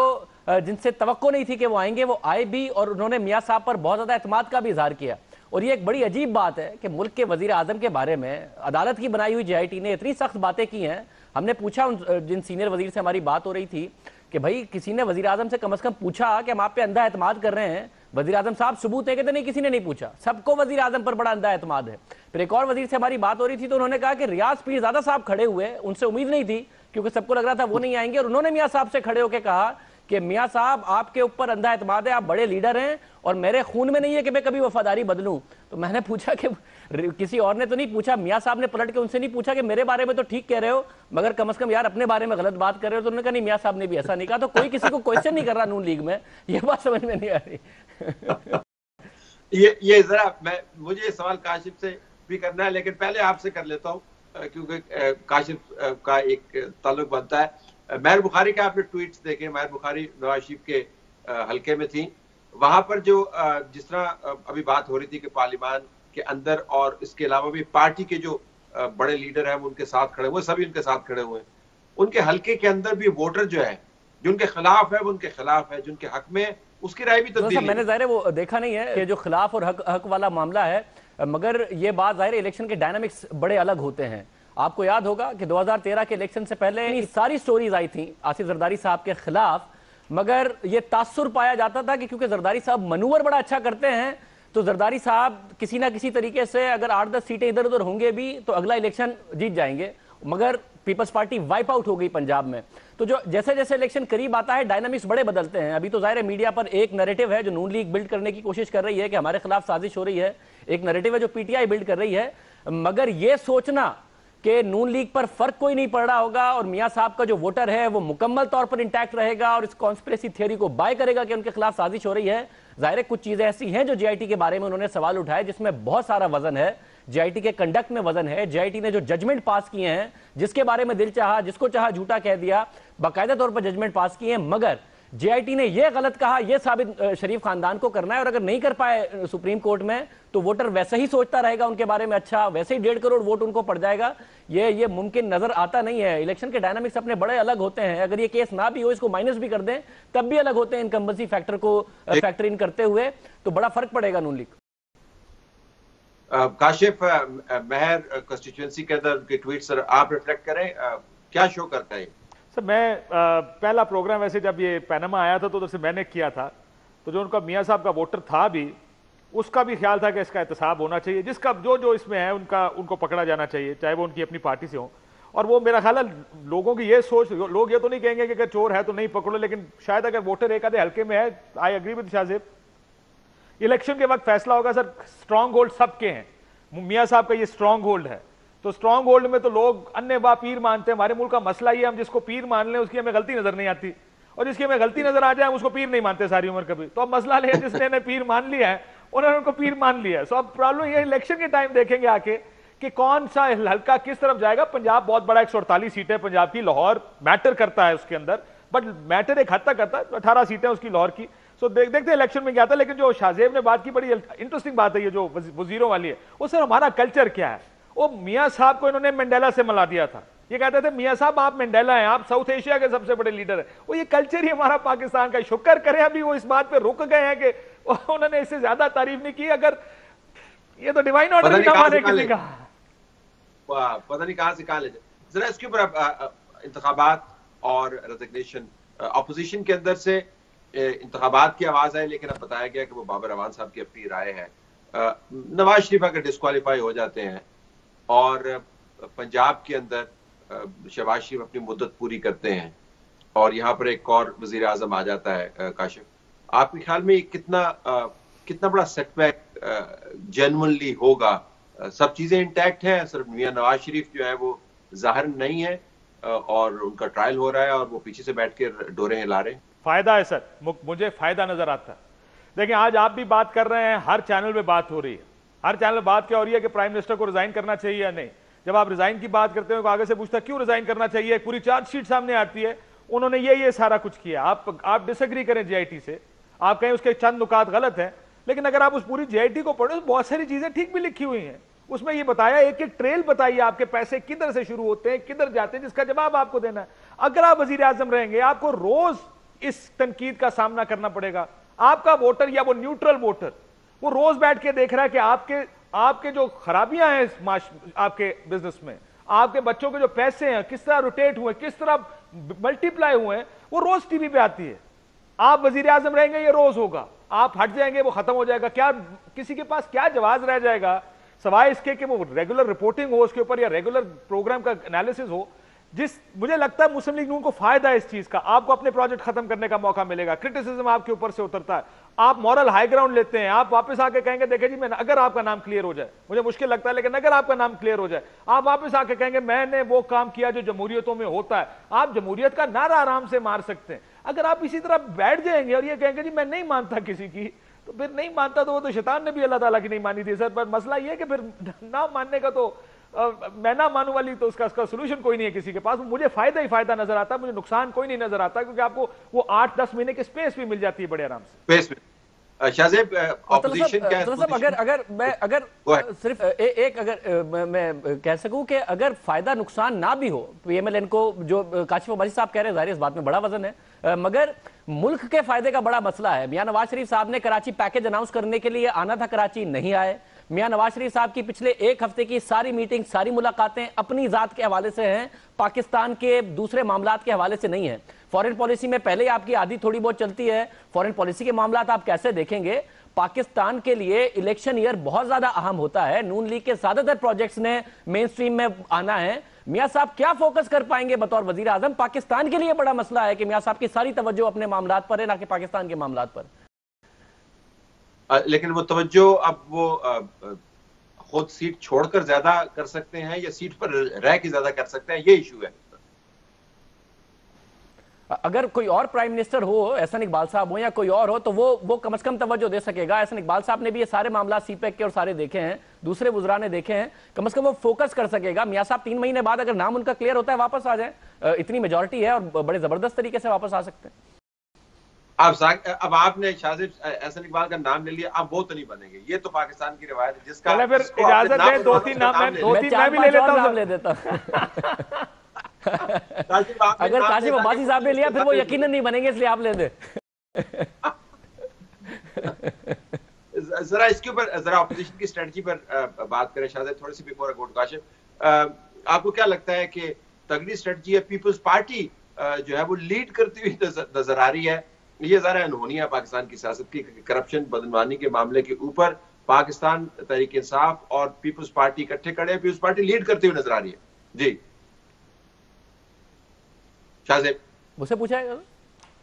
जिनसे तवक्को नहीं थी कि वो आएंगे, वो आए भी, और उन्होंने मियां साहब पर बहुत ज्यादा एतमाद का भी इजहार किया। और ये एक बड़ी अजीब बात है कि मुल्क के वजीर आजम के बारे में अदालत की बनाई हुई JIT ने इतनी सख्त बातें की हैं। हमने पूछा जिन सीनियर वजीर से हमारी बात हो रही थी कि भाई किसी ने वजीर आजम से कम पूछा कि हम आप पे अंधा एतमाद कर रहे हैं। वजीर आजम साहब सबूत है, कहते नहीं किसी ने नहीं पूछा, सबको वजीर आजम पर बड़ा अंधा एतमाद है। फिर एक और वजीर से हमारी बात हो रही थी तो उन्होंने कहा कि रियाज पीरजादा साहब खड़े हुए, उनसे उम्मीद नहीं थी क्योंकि सबको लग रहा था वो नहीं आएंगे, और उन्होंने मियां साहब से खड़े होकर कहा कि मियां साहब आपके ऊपर अंधा एतमाद है, आप बड़े लीडर हैं और मेरे खून में नहीं है कि मैं कभी वफादारी बदलूं। तो मैंने पूछा कि किसी और ने तो नहीं पूछा, मियां साहब ने पलट के उनसे नहीं पूछा कि मेरे बारे में तो ठीक कह रहे हो मगर कम से कम यार अपने बारे में गलत बात कर रहे हो। तो उन्होंने कहा नहीं मियां साहब ने भी ऐसा नहीं कहा। तो कोई किसी को क्वेश्चन नहीं कर रहा नून लीग में, ये बात समझ में नहीं आ रही। ये जरा मुझे सवाल काशिफ से भी करना है, लेकिन पहले आपसे कर लेता हूँ क्योंकि काशिफ का एक ताल्लुक बनता है। महर बुखारी के आपने ट्वीट्स देखे, महर बुखारी नवाज शरीफ के हल्के में थी, वहां पर जो जिस तरह अभी बात हो रही थी कि पार्लियामान के अंदर और इसके अलावा भी पार्टी के जो बड़े लीडर हैं वो उनके साथ खड़े हुए, सभी उनके साथ खड़े हुए हैं। उनके हल्के के अंदर भी वोटर जो है जो उनके खिलाफ है वो उनके खिलाफ है, जो उनके हक में उसकी राय भी तब्दील मैंने जाहिर है वो देखा नहीं है कि जो खिलाफ और हक वाला मामला है, मगर ये बात जाहिर है इलेक्शन के डायनामिक्स बड़े अलग होते हैं। आपको याद होगा कि 2013 के इलेक्शन से पहले सारी स्टोरीज आई थी आसिफ जरदारी साहब के खिलाफ, मगर ये तासुर पाया जाता था कि क्योंकि जरदारी साहब मनूवर बड़ा अच्छा करते हैं तो जरदारी साहब किसी ना किसी तरीके से अगर 8-10 सीटें इधर उधर होंगे भी तो अगला इलेक्शन जीत जाएंगे। मगर पीपल्स पार्टी वाइप आउट हो गई पंजाब में। तो जो जैसे जैसे इलेक्शन करीब आता है डायनामिक्स बड़े बदलते हैं। अभी तो जाहिर है मीडिया पर एक नैरेटिव है जो नून लीग बिल्ड करने की कोशिश कर रही है कि हमारे खिलाफ साजिश हो रही है, एक नैरेटिव है जो पीटीआई बिल्ड कर रही है, मगर यह सोचना कि नून लीग पर फर्क कोई नहीं पड़ रहा होगा और मियां साहब का जो वोटर है वो मुकम्मल तौर पर इंटैक्ट रहेगा और इस कॉन्स्पिरेसी थियरी को बाय करेगा कि उनके खिलाफ साजिश हो रही है। जाहिर है कुछ चीजें ऐसी हैं जो जेआईटी के बारे में उन्होंने सवाल उठाए जिसमें बहुत सारा वजन है, जेआईटी के कंडक्ट में वजन है, जेआईटी ने जो जजमेंट पास किए हैं जिसके बारे में दिल चाहा जिसको चाहा झूठा कह दिया, बाकायदा तौर पर जजमेंट पास किए हैं, मगर जेआईटी ने यह गलत कहा यह साबित शरीफ खानदान को करना है और अगर नहीं कर पाए सुप्रीम कोर्ट में तो वोटर वैसे ही सोचता रहेगा उनके बारे में, अच्छा वैसे ही 1.5 करोड़ वोट उनको पड़ जाएगा। ये मुमकिन नजर आता नहीं है। इलेक्शन के डायनामिक्स अपने बड़े अलग होते हैं। अगर ये केस ना भी हो, इसको माइनस भी कर दें तब भी अलग होते हैं इनकम्बेंसी फैक्टर को फैक्टर इन करते हुए, तो बड़ा फर्क पड़ेगा नून लीग। काशिफ महर कंस्टिट्यूएंसी के अंदर उनके ट्वीट सर आप रिफ्लेक्ट करें, क्या शो करता है? सर मैं पहला प्रोग्राम वैसे जब ये पैनामा आया था तो उधर से मैंने किया था, तो जो उनका मियां साहब का वोटर था भी उसका भी ख्याल था कि इसका एहतसाब होना चाहिए, जिसका जो इसमें है उनको पकड़ा जाना चाहिए, चाहे वो उनकी अपनी पार्टी से हो। और वो मेरा ख्याल है लोगों की ये सोच, लोग ये तो नहीं कहेंगे कि अगर चोर है तो नहीं पकड़ो, लेकिन शायद अगर वोटर एक आधे हल्के में है, I agree with Shahzeb, election के वक्त फैसला होगा। सर स्ट्रांग होल्ड सबके हैं, मियां साहब का ये स्ट्रांग होल्ड है, तो स्ट्रांग होल्ड में तो लोग अन्य बा पीर मानते हैं। हमारे मुल्क का मसला ये, हम जिसको पीर मान लें उसकी हमें गलती नजर नहीं आती, और जिसकी हमें गलती नजर आ जाए हम उसको पीर नहीं मानते सारी उम्र कभी। तो अब मसला है जिसने पीर मान लिया है उन्होंने उनको पीर मान लिया है। सो अब प्रॉब्लम ये इलेक्शन के टाइम देखेंगे आके कि कौन सा हल्का किस तरफ जाएगा। पंजाब बहुत बड़ा 148 सीटें पंजाब की, लाहौर मैटर करता है उसके अंदर, बट मैटर एक हद तक करता है, 18 सीटें उसकी लाहौर की। सो देखते हैं इलेक्शन में क्या था। लेकिन जो शाहजेब ने बात की बड़ी इंटरेस्टिंग बात है, ये जो वजीरों वाली है, वो सर हमारा कल्चर क्या है। वो मियां साहब को इन्होंने मंडेला से मिला दिया था, ये कहते थे मियां साहब आप मंडेला हैं, आप साउथ एशिया के सबसे बड़े लीडर हैं। वो ये कल्चर ही हमारा पाकिस्तान का। शुक्र करें अभी वो इस बात पे रुक गए हैं कि उन्होंने इससे ज्यादा तारीफ नहीं की। अगर ये तो डिवाइन ऑर्डर का माने किसी का, पता नहीं कहां से कहां ले जाए। जरा इसके ऊपर इंतखाबात और रेजिग्नेशन, अपोजिशन के अंदर से इंतखाबात की आवाज आई, लेकिन अब बताया गया कि वो बाबर अवान साहब की अपनी राय है। नवाज शरीफ अगर डिस्क्वालीफाई हो जाते हैं और पंजाब के अंदर शहबाज शरीफ अपनी मुद्दत पूरी करते हैं और यहाँ पर एक और वजीर आजम आ जाता है, काशिफ आपके ख्याल में कितना बड़ा सेटबैक जेन्युइनली होगा? सब चीजें इंटैक्ट हैं, सिर्फ मियां नवाज शरीफ जो है वो जाहिर नहीं है और उनका ट्रायल हो रहा है और वो पीछे से बैठ के डोरे हिला रहे हैं। फायदा है सर, मुझे फायदा नजर आता है। देखिए आज आप भी बात कर रहे हैं, हर चैनल पे बात हो रही है, हर चैनल पे बात क्या हो रही है कि प्राइम मिनिस्टर को रिजाइन करना चाहिए या नहीं। जब आप रिजाइन की बात करते हो तो आगे से पूछता क्यों रिजाइन करना चाहिए, पूरी चार्जशीट सामने आती है, उन्होंने ये सारा कुछ किया। आप डिसएग्री करें जेआईटी से, आप कहें उसके चंद नुकात गलत हैं, लेकिन अगर आप उस पूरी जेआईटी को पढ़ो तो बहुत सारी चीजें ठीक भी लिखी हुई हैं। उसमें ये बताया, एक एक ट्रेल बताइए आपके पैसे किधर से शुरू होते हैं किधर जाते हैं, जिसका जवाब आपको देना है। अगर आप वजीर आजम रहेंगे आपको रोज इस तनकीद का सामना करना पड़ेगा। आपका वोटर या वो न्यूट्रल वोटर वो रोज बैठ के देख रहा है कि आपके जो खराबियां हैं आपके बिजनेस में, आपके बच्चों के जो पैसे हैं किस तरह रोटेट हुए, किस तरह मल्टीप्लाई हुए हैं, वो रोज टीवी पे आती है। आप वजीर आजम रहेंगे ये रोज होगा, आप हट जाएंगे वो खत्म हो जाएगा। क्या किसी के पास क्या जवाब रह जाएगा सवाए इसके कि वो रेगुलर रिपोर्टिंग हो उसके ऊपर या रेगुलर प्रोग्राम का एनालिसिस हो। मुझे लगता है मुस्लिम लीग नून को फायदा है इस चीज का, आपको अपने प्रोजेक्ट खत्म करने का मौका मिलेगा, क्रिटिसिज्म आपके ऊपर से उतरता है, आप मॉरल हाई ग्राउंड लेते हैं, आप वापस आके कहेंगे देखें जी मैं, अगर आपका नाम क्लियर हो जाए, मुझे मुश्किल लगता है लेकिन अगर आपका नाम क्लियर हो जाए, आप वापस आके कहेंगे मैंने वो काम किया जो जमहूरियतों में होता है। आप जमहूरियत का नारा आराम से मार सकते हैं। अगर आप इसी तरह बैठ जाएंगे और ये कहेंगे जी मैं नहीं मानता किसी की, तो फिर नहीं मानता तो वो तो शैतान ने भी अल्लाह ताला की नहीं मानी थी सर। पर मसला ये है कि फिर ना मानने का तो मैं ना मानू वाली तो उसका सोल्यूशन कोई नहीं है किसी के पास। मुझे फायदा ही फायदा नजर आता है, मुझे नुकसान कोई नहीं नजर आता, क्योंकि आपको वो 8-10 महीने की स्पेस भी मिल जाती है बड़े आराम से। शाहजेब, ऑपोजिशन क्या अगर सिर्फ एक मैं कह सकूं कि अगर फायदा नुकसान ना भी हो, पीएमएलएन को जो काशिफ अब्बासी साहब कह रहे हैं, जाहिर इस बात में बड़ा वजन है, मगर मुल्क के फायदे का बड़ा मसला है। मियां नवाज शरीफ साहब ने कराची पैकेज अनाउंस करने के लिए आना था, कराची नहीं आए। मियां नवाज शरीफ साहब की पिछले एक हफ्ते की सारी मीटिंग, सारी मुलाकातें अपनी जात के हवाले से हैं, पाकिस्तान के दूसरे मामलात के हवाले से नहीं है। फॉरेन पॉलिसी में पहले आपकी आदि थोड़ी बहुत चलती है, फॉरेन पॉलिसी के मामलात आप कैसे देखेंगे? पाकिस्तान के लिए इलेक्शन ईयर बहुत ज्यादा अहम होता है, नून लीग के ज्यादातर प्रोजेक्ट्स ने मेन स्ट्रीम में आना है। मियां साहब क्या फोकस कर पाएंगे बतौर वजीर आजम? पाकिस्तान के लिए बड़ा मसला है कि मियां साहब की सारी तवज्जो अपने मामलात पर है, ना कि पाकिस्तान के मामलात पर। लेकिन वो तवज्जो अब वो खुद सीट छोड़कर ज्यादा कर सकते हैं या सीट पर रह के ज्यादा कर सकते हैं, ये इशू है। अगर कोई और प्राइम मिनिस्टर हो, एहसन इकबाल साहब हो या कोई और हो, तो वो कम से कम तवज्जो दे सकेगा। एहसन इकबाल साहब ने भी ये सारे मामला सीपैक के और सारे देखे हैं, दूसरे वुज़रा ने देखे हैं, कम से कम वो फोकस कर सकेगा। मियां साहब 3 महीने बाद अगर नाम उनका क्लियर होता है, वापस आ जाए, इतनी मेजॉरिटी है और बड़े जबरदस्त तरीके से वापस आ सकते हैं। अब आपने शाहजेब एहसन इकबाल का नाम ले लिया, अब वो तो नहीं बनेंगे। ये तो पाकिस्तान की रिवायत है जिसका फिर इजाजत है, 2-3 नाम मैं भी ले लेता हूं, ले देता हूं। अगर काशिफ अब्बासी साहब ने लिया फिर वो यकीनन नहीं बनेंगे, इसलिए आप ले दे। जरा इसके ऊपर जरा ऑपोजिशन की स्ट्रेटजी पर बात करें शायद थोड़ी सी बिफोर अगोट काशिफ, आपको क्या लगता है कि तगड़ी स्ट्रेटजी है पीपल्स पार्टी जो है वो लीड करती हुई नजर आ रही है? ये जरा अनहोनी है पाकिस्तान की सियासत की, करप्शन बदनवानी के मामले के ऊपर पाकिस्तान तहरीक इंसाफ और पीपल्स पार्टी इकट्ठे खड़े हैं, पीपल्स पार्टी लीड करती हुई नजर आ रही है। जी शाहजेब, मुझसे पूछा है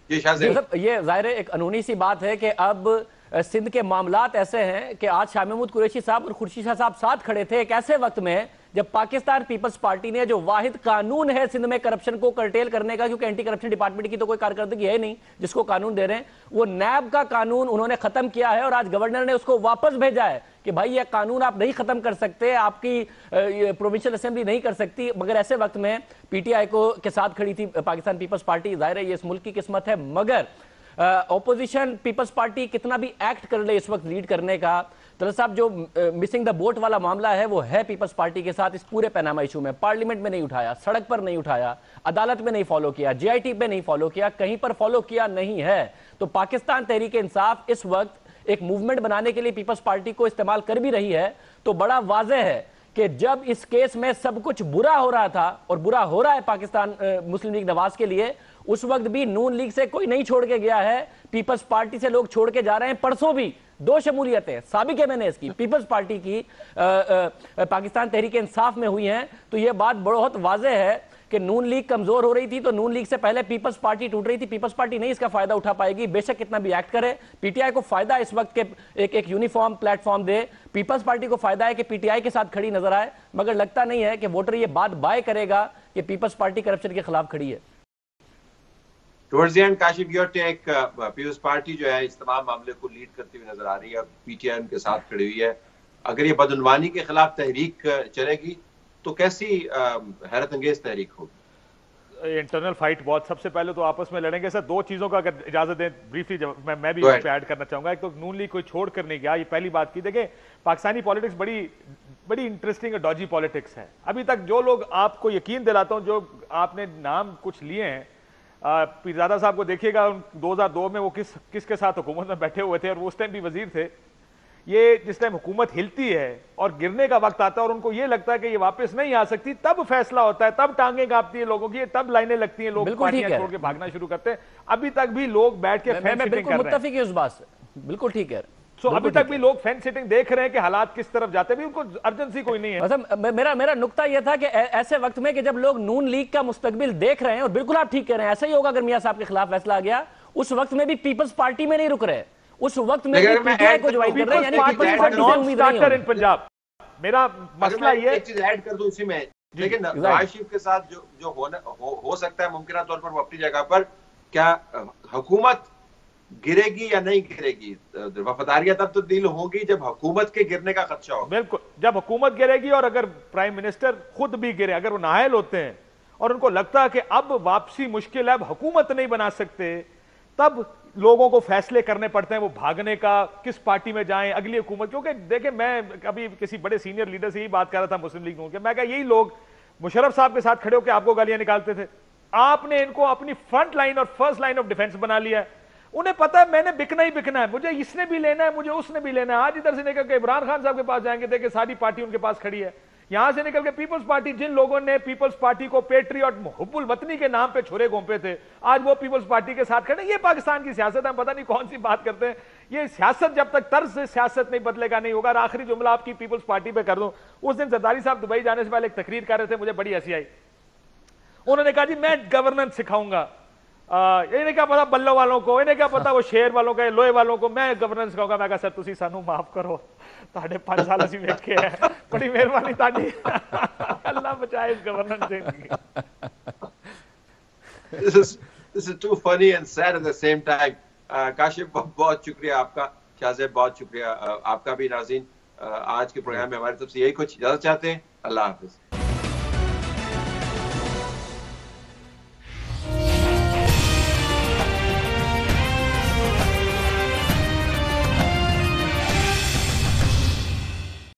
जी शाहजेब। ये जाहिर है एक अनहोनी सी बात है कि अब सिंध के मामलात ऐसे हैं कि आज शाह महमूद कुरैशी साहब और खुर्शीद शाह साहब साथ खड़े थे एक ऐसे वक्त में जब पाकिस्तान पीपल्स पार्टी ने जो वाहिद कानून है सिंध में करप्शन को कर्टेल करने का, क्योंकि एंटी करप्शन डिपार्टमेंट की तो कोई कारकर्दगी है नहीं जिसको कानून दे रहे हैं, वो नैब का कानून उन्होंने खत्म किया है और आज गवर्नर ने उसको वापस भेजा है कि भाई ये कानून आप नहीं खत्म कर सकते, आपकी प्रोविंशियल असेंबली नहीं कर सकती। मगर ऐसे वक्त में पीटीआई को के साथ खड़ी थी पाकिस्तान पीपल्स पार्टी। जाहिर है ये इस मुल्क की किस्मत है, मगर ऑपोजिशन पीपल्स पार्टी कितना भी एक्ट कर ले इस वक्त लीड करने का, तलत साहब जो मिसिंग द बोट वाला मामला है वो है पीपल्स पार्टी के साथ इस पूरे पैनामा इशू में। पार्लियामेंट में नहीं उठाया, सड़क पर नहीं उठाया, अदालत में नहीं फॉलो किया, जीआईटी पे नहीं फॉलो किया, कहीं पर फॉलो किया नहीं है। तो पाकिस्तान तहरीक इंसाफ इस वक्त एक मूवमेंट बनाने के लिए पीपल्स पार्टी को इस्तेमाल कर भी रही है। तो बड़ा वाज़ेह है कि जब इस केस में सब कुछ बुरा हो रहा था और बुरा हो रहा है पाकिस्तान मुस्लिम लीग नवाज के लिए, उस वक्त भी नून लीग से कोई नहीं छोड़ के गया है, पीपल्स पार्टी से लोग छोड़ के जा रहे हैं। परसों भी 2 शमूलियतें साबिक एमएनएस की, पीपल्स पार्टी की पाकिस्तान तहरीक इंसाफ में हुई हैं। तो यह बात बहुत वाज़ेह है कि नून लीग कमजोर हो रही थी, तो नून लीग से पहले पीपल्स पार्टी टूट रही थी। पीपल्स पार्टी नहीं इसका फायदा उठा पाएगी, बेशक कितना भी एक्ट करे। पीटीआई को फायदा इस वक्त के एक यूनिफॉर्म प्लेटफॉर्म दे, पीपल्स पार्टी को फायदा है कि पीटीआई के साथ खड़ी नजर आए, मगर लगता नहीं है कि वोटर ये बात बाय करेगा कि पीपल्स पार्टी करप्शन के खिलाफ खड़ी है। Towards the end Kashif, your take, Peoples Party जो है इस तमाम मामले को लीड करती हुई नजर आ रही है, पीटीआई के साथ खड़ी हुई है। अगर ये बदनवानी के खिलाफ तहरीक चलेगी तो कैसी हैरत अंगेज तहरीक होगी? इंटरनल फाइट बहुत, सबसे पहले तो आपस में लड़ेंगे सर। 2 चीजों का अगर इजाजत दें ब्रीफली मैं भी इस पे ऐड करना चाहूंगा। एक तो नून लीग कोई छोड़ कर नहीं गया, ये पहली बात की। देखिए पाकिस्तानी पॉलिटिक्स बड़ी इंटरेस्टिंग और डॉजी पॉलिटिक्स है। अभी तक जो लोग, आपको यकीन दिलाता हूं, जो आपने नाम कुछ लिए हैं, पीरजादा साहब को देखिएगा 2002 में वो किसके साथ हुकूमत में बैठे हुए थे और वो उस टाइम भी वजीर थे। ये जिस टाइम हुकूमत हिलती है और गिरने का वक्त आता है और उनको ये लगता है कि ये वापस नहीं आ सकती, तब फैसला होता है, तब टांगे कांपती है लोगों की, तब लाइनें लगती हैं, लोग पार्टियां छोड़ के भागना शुरू करते हैं। अभी तक भी लोग बैठ के फैन सिटिंग कर रहे हैं। उस बात से बिल्कुल ठीक है। अभी तक भी लोग फैन सिटिंग देख रहे हैं कि हालात किस तरफ जाते हैं, उनको अर्जेंसी कोई नहीं है। मेरा नुक्ता यह था कि ऐसे वक्त में कि जब लोग नून लीग का मुस्तकबिल देख रहे हैं, और बिल्कुल आप ठीक कह रहे हैं, ऐसा ही होगा अगर मियां साहब के खिलाफ फैसला आ गया, उस वक्त में भी पीपल्स पार्टी में नहीं रुक रहे, उस वक्त में भी पीटीआई को ज्वाइन कर रहे हैं, यानी पीपल्स पार्टी से उम्मीद नहीं है इन पंजाब। मेरा मसला ये एक चीज ऐड कर दूं इसी में, लेकिन नवाज शरीफ के साथ जो हो सकता है मुमकिन तौर पर वो अपनी जगह पर, क्या हुकूमत गिरेगी या नहीं गिरेगी? वफादारियां तब तब्दील होगी जब हुकूमत के गिरने का खदशा हो। बिल्कुल, जब हुकूमत गिरेगी और अगर प्राइम मिनिस्टर खुद भी गिरे, अगर वो नाहल होते हैं और उनको लगता है कि अब वापसी मुश्किल है, अब हुकूमत नहीं बना सकते, तब लोगों को फैसले करने पड़ते हैं वो भागने का, किस पार्टी में जाएं, अगली हुकूमत। क्योंकि देखिए, मैं अभी किसी बड़े सीनियर लीडर से ही बात कर रहा था मुस्लिम लीग नून के, मैं कहा यही लोग मुशर्रफ साहब के साथ खड़े होकर आपको गालियां निकालते थे, आपने इनको अपनी फ्रंट लाइन और फर्स्ट लाइन ऑफ डिफेंस बना लिया है। उन्हें पता है मैंने बिकना ही बिकना है, मुझे इसने भी लेना है, मुझे उसने भी लेना है। आज इधर से निकल के इमरान खान साहब के पास जाएंगे, देखिए सारी पार्टी उनके पास खड़ी है। यहां से निकल के पीपल्स पार्टी, जिन लोगों ने पीपल्स पार्टी को पेट्रियट हुब्बुल वतनी के नाम पे छोरे घोंपे थे, आज वो पीपल्स पार्टी के साथ खड़े। ये पाकिस्तान की सियासत है, पता नहीं कौन सी बात करते हैं। ये सियासत जब तक तर्ज से सियासत नहीं बदलेगा नहीं होगा। और आखिरी जुमला आपकी पीपल्स पार्टी पे कर दूं, उस दिन जरदारी साहब दुबई जाने से पहले एक तकरीर कर रहे थे, मुझे बड़ी हंसी आई। उन्होंने कहा जी मैं गवर्नेंस सिखाऊंगा, इन्हें क्या पता बल्लो वालों को, इन्हें क्या पता वो शेर वालों का, लोहे वालों को, मैं गवर्नेंस सिखाऊंगा। मैं कहा सर तुसी सानू माफ करो, ताड़े 5 साल असीं वेखे है, बड़ी मेहरबानी ताड़ी, अल्लाह बचाए इस गवर्नेंस से। This is too funny and sad at the same time. Kashif बहुत शुक्रिया आपका, शाहजेब बहुत शुक्रिया आपका भी। नाज़रीन, आज के प्रोग्राम में हमारी तरफ से यही कुछ इजाजत चाहते हैं। अल्लाह हाफिज।